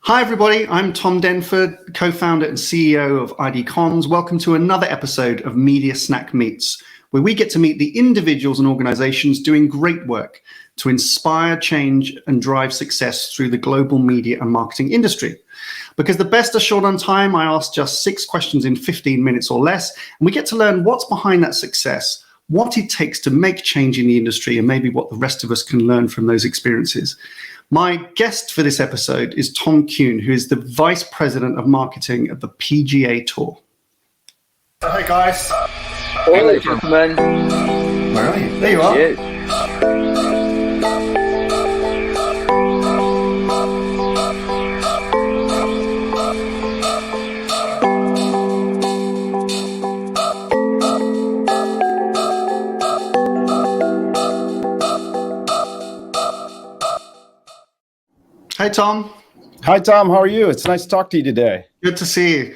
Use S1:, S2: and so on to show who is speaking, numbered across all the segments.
S1: Hi, everybody. I'm Tom Denford, co-founder and CEO of ID Comms. Welcome to another episode of Media Snack Meets, where we get to meet the individuals and organizations doing great work to inspire change and drive success through the global media and marketing industry. Because the best are short on time, I ask just 6 questions in 15 minutes or less, and we get to learn what's behind that success, what it takes to make change in the industry, and maybe what the rest of us can learn from those experiences. My guest for this episode is Tom Kuhn, who is the Vice President of Marketing at the PGA Tour. Hi, guys.
S2: Hello, gentlemen.
S1: Where are you? There you are.
S2: Yes.
S1: Hi, Tom.
S3: Hi, Tom. How are you? It's nice to talk to you today.
S1: Good to see you.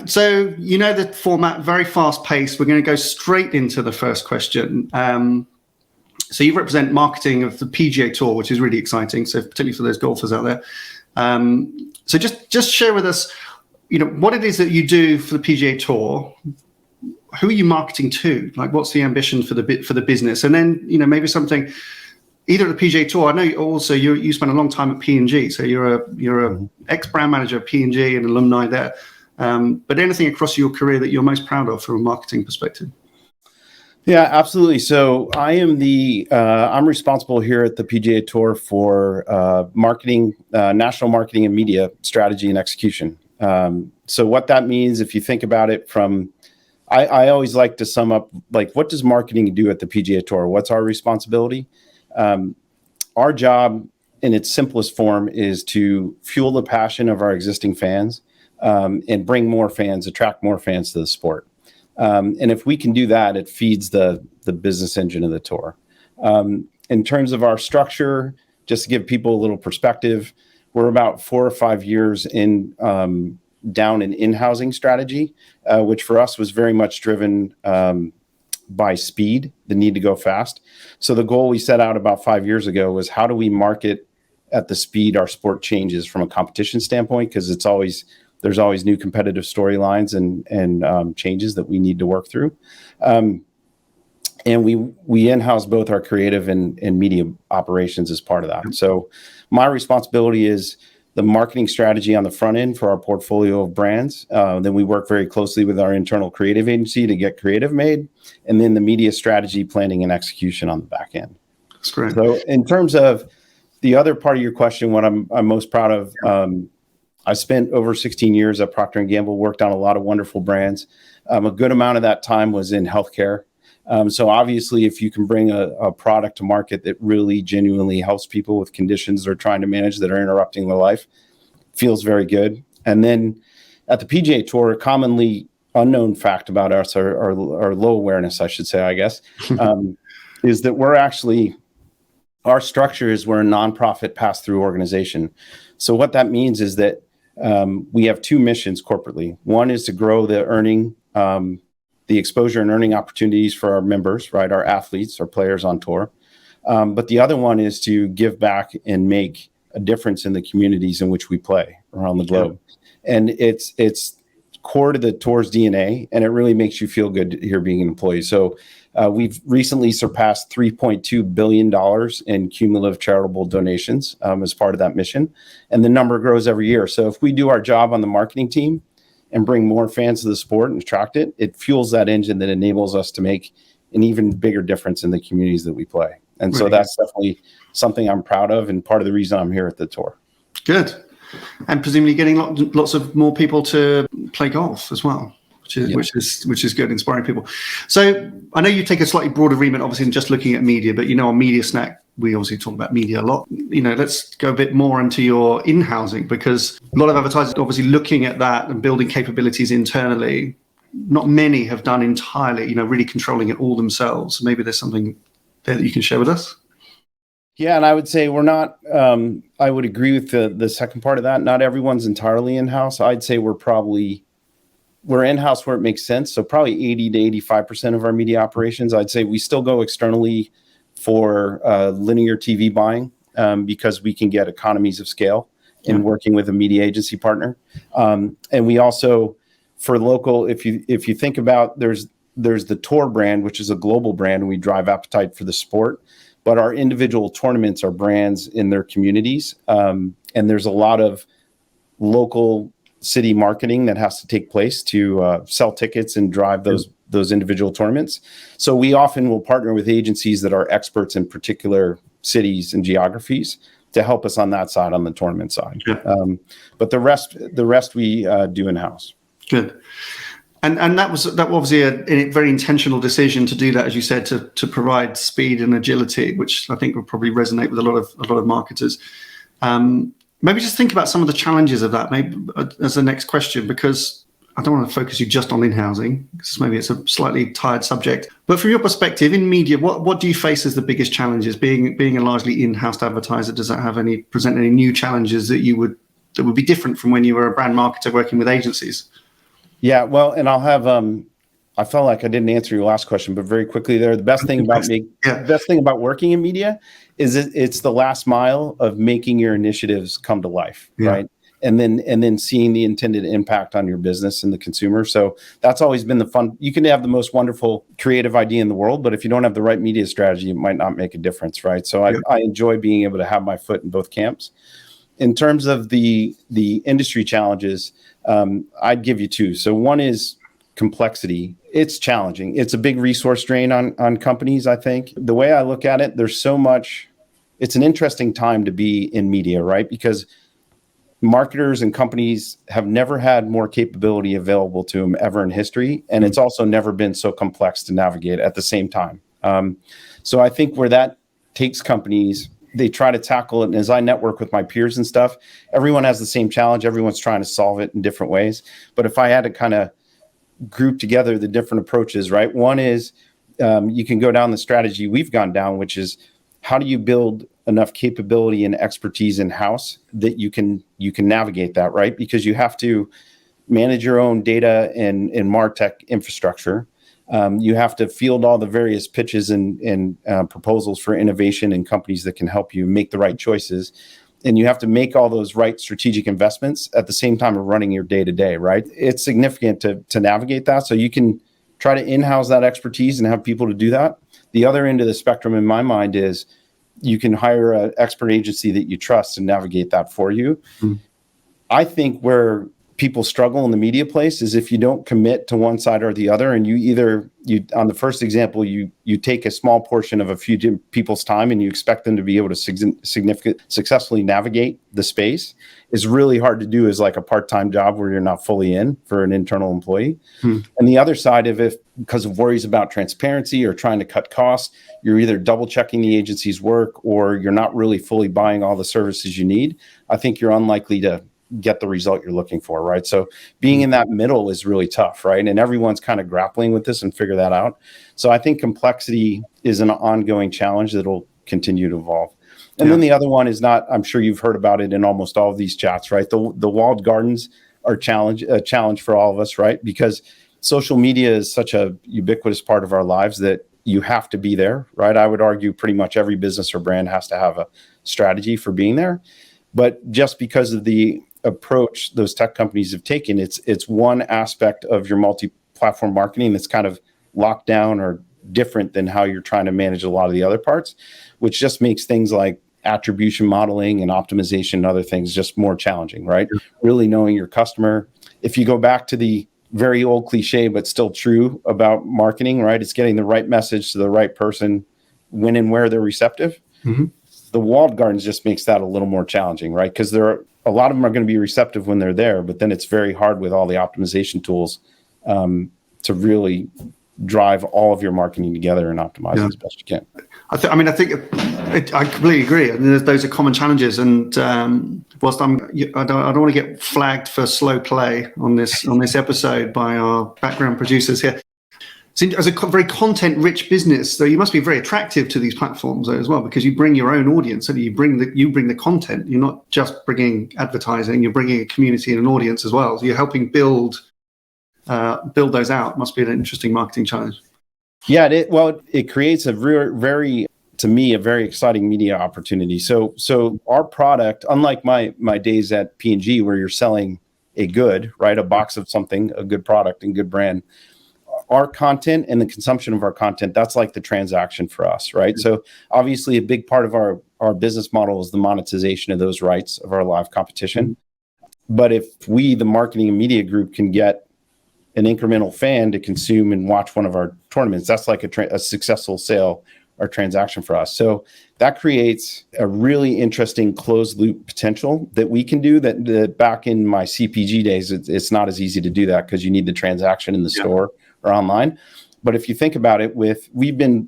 S1: So you know the format, very fast paced. We're going to go straight into the first question. So you represent marketing of the PGA Tour, which is really exciting. So particularly for those golfers out there. So just share with us, what it is that you do for the PGA Tour. Who are you marketing to? Like, what's the ambition for the business? And then maybe something. Either at the PGA Tour, I know also you spent a long time at P&G, so you're a ex-brand manager at P&G and alumni there. But anything across your career that you're most proud of from a marketing perspective?
S3: Yeah, absolutely. So I am I'm responsible here at the PGA Tour for marketing, national marketing and media strategy and execution. So what that means, if you think about it I always like to sum up, like, what does marketing do at the PGA Tour? What's our responsibility? Our job in its simplest form is to fuel the passion of our existing fans and bring more fans, attract more fans to the sport. And if we can do that, it feeds the business engine of the tour. In terms of our structure, just to give people a little perspective, we're about 4 or 5 years down in in-housing strategy, which for us was very much driven by speed, the need to go fast. So the goal we set out about 5 years ago was, how do we market at the speed our sport changes from a competition standpoint? Because there's always new competitive storylines and changes that we need to work through. And we in-house both our creative and media operations as part of that. So my responsibility is the marketing strategy on the front end for our portfolio of brands. Then we work very closely with our internal creative agency to get creative made, and then the media strategy, planning, and execution on the back end.
S1: That's great.
S3: So in terms of the other part of your question, what I'm most proud of, I spent over 16 years at Procter & Gamble, worked on a lot of wonderful brands. A good amount of that time was in healthcare. So obviously, if you can bring a product to market that really genuinely helps people with conditions they're trying to manage that are interrupting their life, feels very good. And then at the PGA Tour, a commonly unknown fact about us, or low awareness, I should say, I guess, is that our structure is we're a nonprofit pass-through organization. So what that means is that we have 2 missions corporately. One is to grow the exposure and earning opportunities for our members, right? Our athletes, our players on tour. But the other one is to give back and make a difference in the communities in which we play around the globe. Yeah. And it's core to the tour's DNA, and it really makes you feel good here being an employee. So we've recently surpassed $3.2 billion in cumulative charitable donations as part of that mission. And the number grows every year. So if we do our job on the marketing team and bring more fans to the sport and attract it, it fuels that engine that enables us to make an even bigger difference in the communities that we play. And so that's definitely something I'm proud of, and part of the reason I'm here at the tour.
S1: Good. And presumably getting lots of more people to play golf as well, which is good, inspiring people. So I know you take a slightly broader remit, obviously, than just looking at media, but on Media Snack, we obviously talk about media a lot. Let's go a bit more into your in-housing, because a lot of advertisers are obviously looking at that and building capabilities internally. Not many have done entirely, really controlling it all themselves. Maybe there's something there that you can share with us.
S3: Yeah, and I would say we're not, I would agree with the second part of that. Not everyone's entirely in-house. I'd say we're in-house where it makes sense. So probably 80 to 85% of our media operations. I'd say we still go externally for linear TV buying because we can get economies of scale. in working with a media agency partner. And we also, for local, if you think about, there's the tour brand, which is a global brand, and we drive appetite for the sport. But our individual tournaments are brands in their communities. And there's a lot of local city marketing that has to take place to sell tickets and drive those individual tournaments. So we often will partner with agencies that are experts in particular cities and geographies to help us on that side, on the tournament side. But the rest we do in-house.
S1: Good. And that was obviously a very intentional decision to do that, as you said, to provide speed and agility, which I think will probably resonate with a lot of marketers. Maybe just think about some of the challenges of that, maybe as the next question, because I don't want to focus you just on in-housing, because maybe it's a slightly tired subject. But from your perspective in media, what do you face as the biggest challenges? Being a largely in-house advertiser, does that present any new challenges that would be different from when you were a brand marketer working with agencies?
S3: Yeah, well, and I'll have. I felt like I didn't answer your last question, but very quickly there, the best thing about working in media is it's the last mile of making your initiatives come to life, right? And then seeing the intended impact on your business and the consumer. So that's always been the fun. You can have the most wonderful creative idea in the world, but if you don't have the right media strategy, it might not make a difference, right? So I enjoy being able to have my foot in both camps. In terms of the industry challenges, I'd give you two. So one is complexity. It's challenging. It's a big resource drain on companies, I think. The way I look at it, there's so much, it's an interesting time to be in media, right? Because marketers and companies have never had more capability available to them ever in history. And it's also never been so complex to navigate at the same time. So I think where that takes companies, they try to tackle it. And as I network with my peers and stuff, everyone has the same challenge. Everyone's trying to solve it in different ways. But if I had to kind of group together the different approaches, right? One is you can go down the strategy we've gone down, which is how do you build enough capability and expertise in-house that you can navigate that, right? Because you have to manage your own data and MarTech infrastructure. You have to field all the various pitches and proposals for innovation and companies that can help you make the right choices. And you have to make all those right strategic investments at the same time of running your day-to-day, right? It's significant to navigate that. So you can try to in-house that expertise and have people to do that. The other end of the spectrum in my mind is you can hire an expert agency that you trust and navigate that for you. I think where people struggle in the media place is if you don't commit to one side or the other, and you on the first example, you take a small portion of a few people's time and you expect them to be able to successfully navigate the space, is really hard to do as like a part-time job where you're not fully in for an internal employee. And the other side of it, because of worries about transparency or trying to cut costs, you're either double checking the agency's work or you're not really fully buying all the services you need. I think you're unlikely to get the result you're looking for, right? So being in that middle is really tough, right? And everyone's kind of grappling with this and figure that out. So I think complexity is an ongoing challenge that'll continue to evolve. And then the other one is I'm sure you've heard about it in almost all of these chats, right? The walled gardens are a challenge for all of us, right? Because social media is such a ubiquitous part of our lives that you have to be there, right? I would argue pretty much every business or brand has to have a strategy for being there. But just because of the approach those tech companies have taken, it's one aspect of your multi-platform marketing that's kind of locked down or different than how you're trying to manage a lot of the other parts, which just makes things like attribution modeling and optimization and other things just more challenging, right? Really knowing your customer. If you go back to the very old cliche, but still true about marketing, right? It's getting the right message to the right person when and where they're receptive. The walled gardens just makes that a little more challenging, right? Because a lot of them are going to be receptive when they're there, but then it's very hard with all the optimization tools to really drive all of your marketing together and optimize it as best you can.
S1: I completely agree. I mean, those are common challenges. And whilst I don't want to get flagged for slow play on this episode by our background producers here. As a very content-rich business, though, you must be very attractive to these platforms as well, because you bring your own audience and you bring the content. You're not just bringing advertising; you're bringing a community and an audience as well. So you're helping build those out. Must be an interesting marketing challenge.
S3: Yeah, it creates a very to me, a very exciting media opportunity. So our product, unlike my days at P&G, where you're selling a good, right, a box of something, a good product and good brand, our content and the consumption of our content, that's like the transaction for us, right? Mm-hmm. So obviously a big part of our business model is the monetization of those rights of our live competition. Mm-hmm. But if we, the marketing and media group, can get an incremental fan to consume and watch one of our tournaments, that's like a successful sale or transaction for us. So that creates a really interesting closed loop potential that we can do that back in my CPG days, it's not as easy to do that because you need the transaction in the store or online. But if you think about it, we've been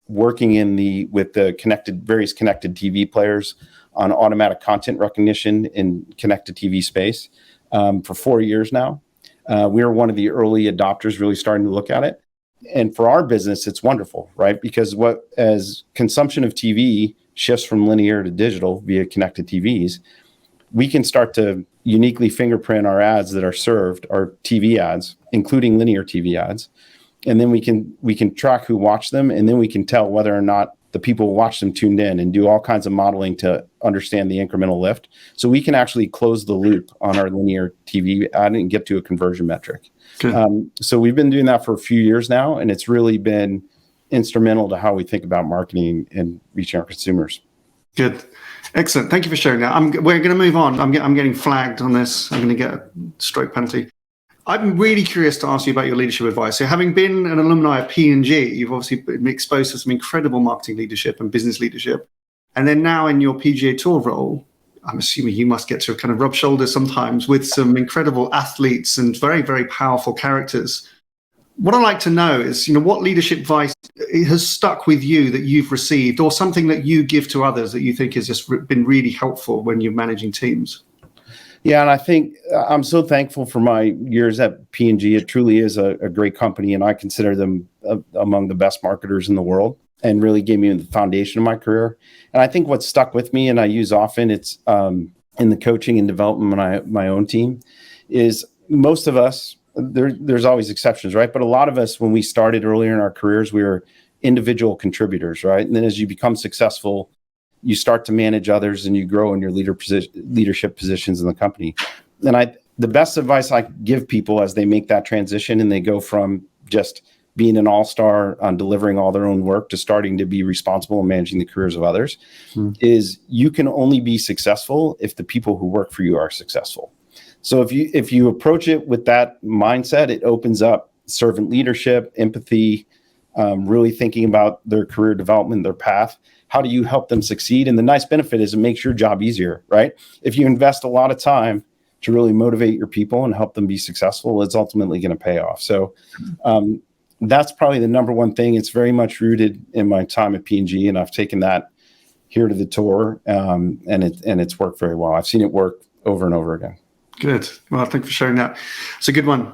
S3: working with the various connected TV players on automatic content recognition in connected TV space for 4 years now. We're one of the early adopters really starting to look at it. And for our business, it's wonderful, right? Because as consumption of TV shifts from linear to digital via connected TVs, we can start to uniquely fingerprint our ads that are served, our TV ads, including linear TV ads. And then we can track who watched them, and then we can tell whether or not the people who watched them tuned in and do all kinds of modeling to understand the incremental lift. So we can actually close the loop on our linear TV ad and get to a conversion metric. So we've been doing that for a few years now, and it's really been instrumental to how we think about marketing and reaching our consumers.
S1: Good. Excellent. Thank you for sharing that. We're going to move on. I'm getting flagged on this. I'm going to get a stroke penalty. I'm really curious to ask you about your leadership advice. So having been an alumni of P&G, you've obviously been exposed to some incredible marketing leadership and business leadership. And then now in your PGA Tour role, I'm assuming you must get to kind of rub shoulders sometimes with some incredible athletes and very, very powerful characters. What I'd like to know is, what leadership advice has stuck with you that you've received, or something that you give to others that you think has just been really helpful when you're managing teams?
S3: Yeah, and I think I'm so thankful for my years at P&G. It truly is a great company, and I consider them among the best marketers in the world, and really gave me the foundation of my career. And I think what's stuck with me, and I use often, it's in the coaching and development of my own team, is most of us, there's always exceptions, right? But a lot of us, when we started earlier in our careers, we were individual contributors, right? And then as you become successful, you start to manage others and you grow in your leadership positions in the company. And the best advice I give people as they make that transition and they go from just being an all-star on delivering all their own work to starting to be responsible and managing the careers of others is you can only be successful if the people who work for you are successful. So if you approach it with that mindset, it opens up servant leadership, empathy, really thinking about their career development, their path. How do you help them succeed? And the nice benefit is it makes your job easier, right? If you invest a lot of time to really motivate your people and help them be successful, it's ultimately going to pay off. So that's probably the number one thing. It's very much rooted in my time at P&G, and I've taken that here to the tour, and it's worked very well. I've seen it work over and over again.
S1: Good. Well, thank you for sharing that. It's a good one.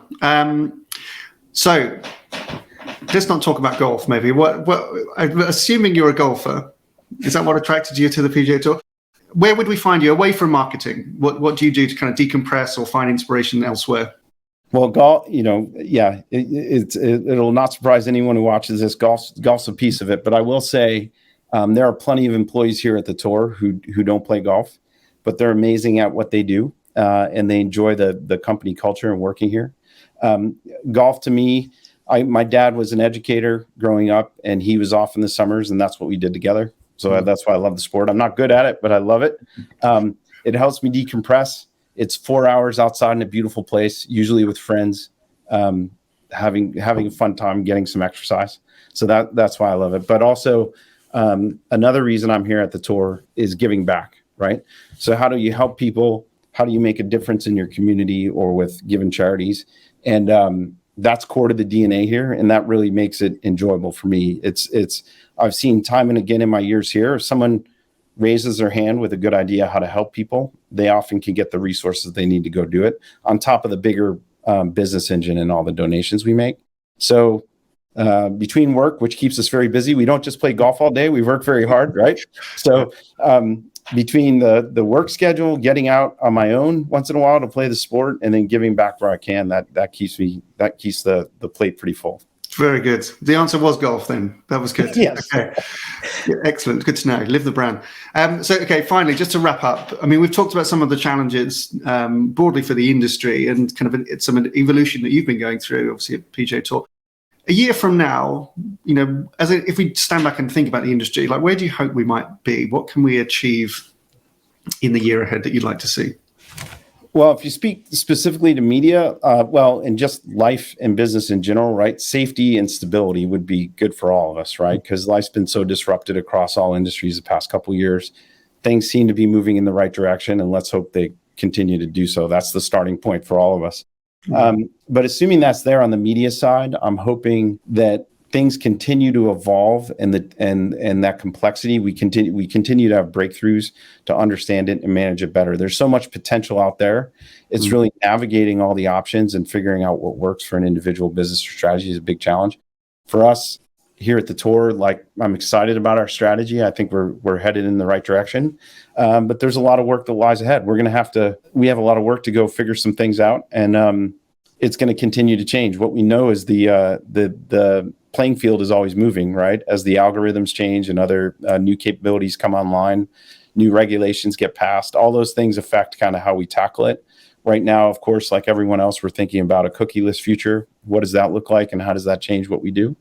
S1: So let's not talk about golf, maybe. What assuming you're a golfer, is that what attracted you to the PGA Tour? Where would we find you away from marketing? What do you do to kind of decompress or find inspiration elsewhere?
S3: Well, golf, yeah, it'll not surprise anyone who watches this. Golf's a piece of it, but I will say there are plenty of employees here at the tour who don't play golf, but they're amazing at what they do, and they enjoy the company culture and working here. Golf to me, my dad was an educator growing up, and he was off in the summers, and that's what we did together. So that's why I love the sport. I'm not good at it, but I love it. It helps me decompress. It's 4 hours outside in a beautiful place, usually with friends, having a fun time, getting some exercise. So that's why I love it. But also another reason I'm here at the tour is giving back, right? So how do you help people? How do you make a difference in your community or with given charities? And that's core to the DNA here, and that really makes it enjoyable for me. I've seen time and again in my years here, if someone raises their hand with a good idea how to help people, they often can get the resources they need to go do it, on top of the bigger business engine and all the donations we make. So between work, which keeps us very busy, we don't just play golf all day, we work very hard, right? So between the work schedule, getting out on my own once in a while to play the sport, and then giving back where I can, that keeps the plate pretty full.
S1: Very good. The answer was golf then. That was good.
S3: Yes.
S1: Okay. Yeah, excellent. Good to know. Live the brand. Okay, finally, just to wrap up, I mean, we've talked about some of the challenges broadly for the industry and kind of some evolution that you've been going through, obviously, at PGA Tour. A year from now, if we stand back and think about the industry, like, where do you hope we might be? What can we achieve in the year ahead that you'd like to see?
S3: Well, if you speak specifically to media, and just life and business in general, right? Safety and stability would be good for all of us, right? Because life's been so disrupted across all industries the past couple of years. Things seem to be moving in the right direction, and let's hope they continue to do so. That's the starting point for all of us. But assuming that's there on the media side, I'm hoping that things continue to evolve, and that complexity, we continue to have breakthroughs to understand it and manage it better. There's so much potential out there. It's really navigating all the options and figuring out what works for an individual business or strategy is a big challenge. For us here at the tour, like, I'm excited about our strategy. I think we're headed in the right direction. But there's a lot of work that lies ahead. We have a lot of work to go figure some things out, and it's going to continue to change. What we know is the playing field is always moving, right? As the algorithms change and other new capabilities come online, new regulations get passed, all those things affect kind of how we tackle it. Right now, of course, like everyone else, we're thinking about a cookieless future. What does that look like, and how does that change what we do?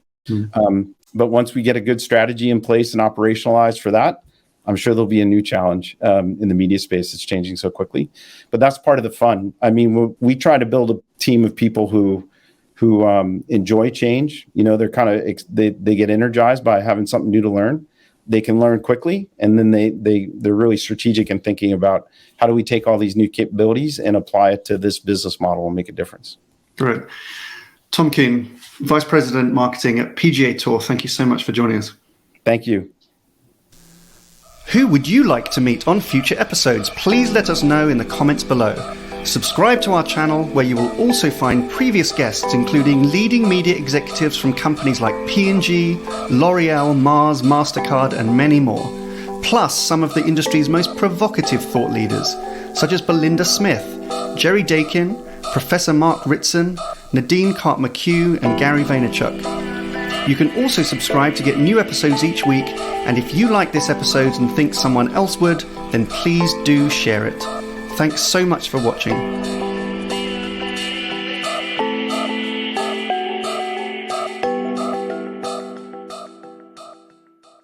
S3: But once we get a good strategy in place and operationalized for that, I'm sure there'll be a new challenge in the media space. It's changing so quickly, but that's part of the fun. I mean, we try to build a team of people who enjoy change. They're kind of they get energized by having something new to learn. They can learn quickly, and then they're really strategic in thinking about how do we take all these new capabilities and apply it to this business model and make a difference.
S1: Great. Tom Kuhn, Vice President Marketing at PGA Tour. Thank you so much for joining us.
S3: Thank you.
S1: Who would you like to meet on future episodes? Please let us know in the comments below. Subscribe to our channel, where you will also find previous guests, including leading media executives from companies like P&G, L'Oreal, Mars, MasterCard, and many more. Plus, some of the industry's most provocative thought leaders, such as Belinda Smith, Jerry Dakin, Professor Mark Ritson, Nadine Cart-McHugh, and Gary Vaynerchuk. You can also subscribe to get new episodes each week, and if you like this episode and think someone else would, then please do share it. Thanks so much for watching.